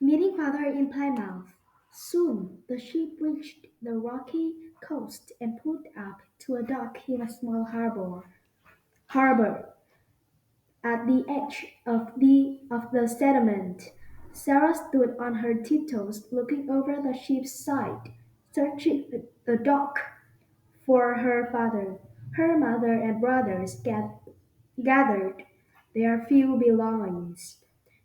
Meeting father in Plymouth. Soon the ship reached the rocky coast and put up to a dock in a small harbor. At the edge of the settlement, Sarah stood on her tiptoes, looking over the ship's side, searching the dock for her father. Her mother and brothers gathered their few belongings.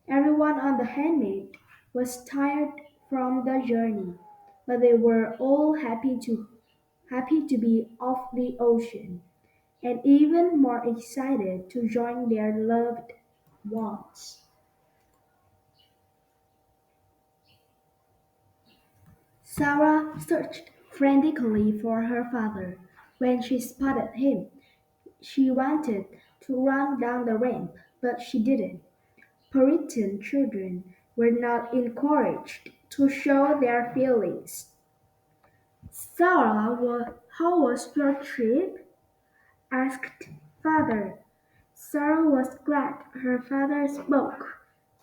Everyone on the Handmaid was tired from the journey, but they were all happy to be off the ocean, and even more excited to join their loved ones. Sarah searched frantically for her father. When she spotted him, she wanted to run down the ramp, but she didn't. Puritan children were not encouraged to show their feelings. Sarah, how was your trip? Asked father. Sarah was glad her father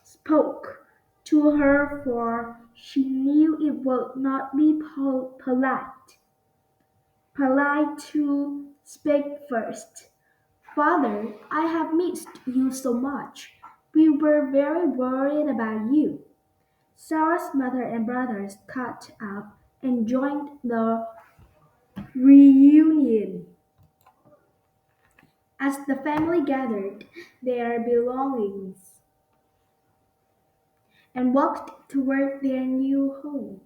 spoke to her, for she knew it would not be polite to speak first. Father, I have missed you so much. We were very worried about you. Sarah's mother and brothers caught up and joined the reunion. As the family gathered their belongings and walked toward their new home,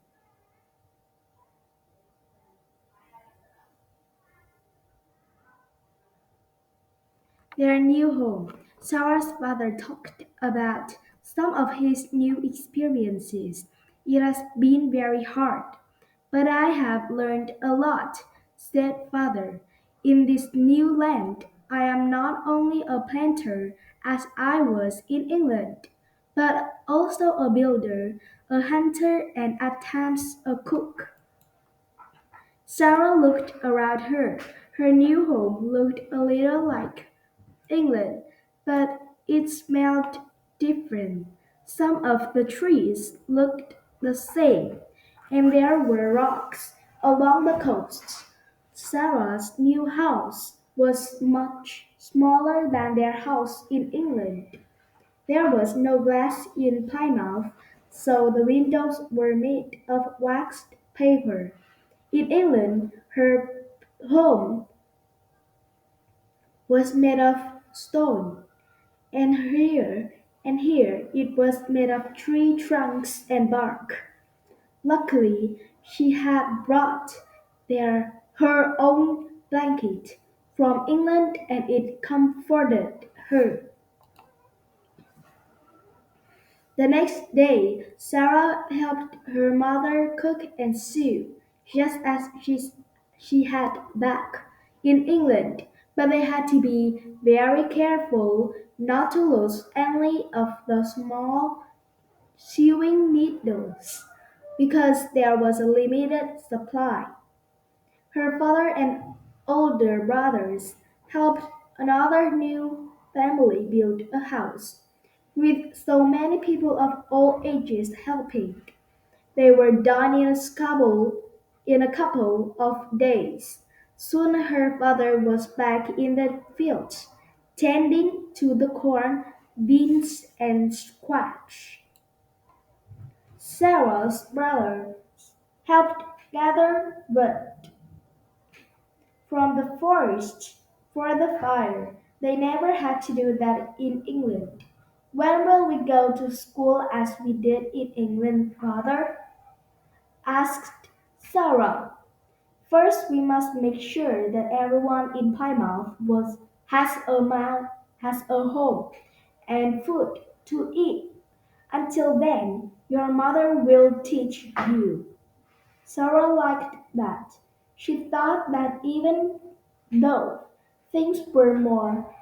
Sarah's father talked about some of his new experiences. It has been very hard, but I have learned a lot, said father. In this new land, I am not only a planter as I was in England, but also a builder, a hunter, and at times a cook. Sarah looked around her. Her new home looked a little like England, but it smelled different. Some of the trees looked the same, and there were rocks along the coast. Sarah's new house was much smaller than their house in England. There was no glass in Plymouth, so the windows were made of waxed paper. In England, her home was made of stone, and here it was made of tree trunks and bark. Luckily, she had brought her own blanket from England, and it comforted her. The next day, Sarah helped her mother cook and sew, just as she had back in England, but they had to be very careful not to lose any of the small sewing needles because there was a limited supply. Her father and older brothers helped another new family build a house, with so many people of all ages helping. They were done in a couple of days. Soon her father was back in the fields, tending to the corn, beans, and squash. Sarah's brother helped gather wood from the forest for the fire. They never had to do that in England. When will we go to school as we did in England, father? Asked Sarah. First, we must make sure that everyone in Plymouth has a home and food to eat. Until then, your mother will teach you. Sarah liked that. She thought that even though things were more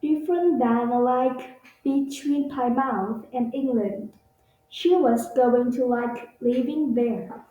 different than alike between Plymouth and England, she was going to like living there.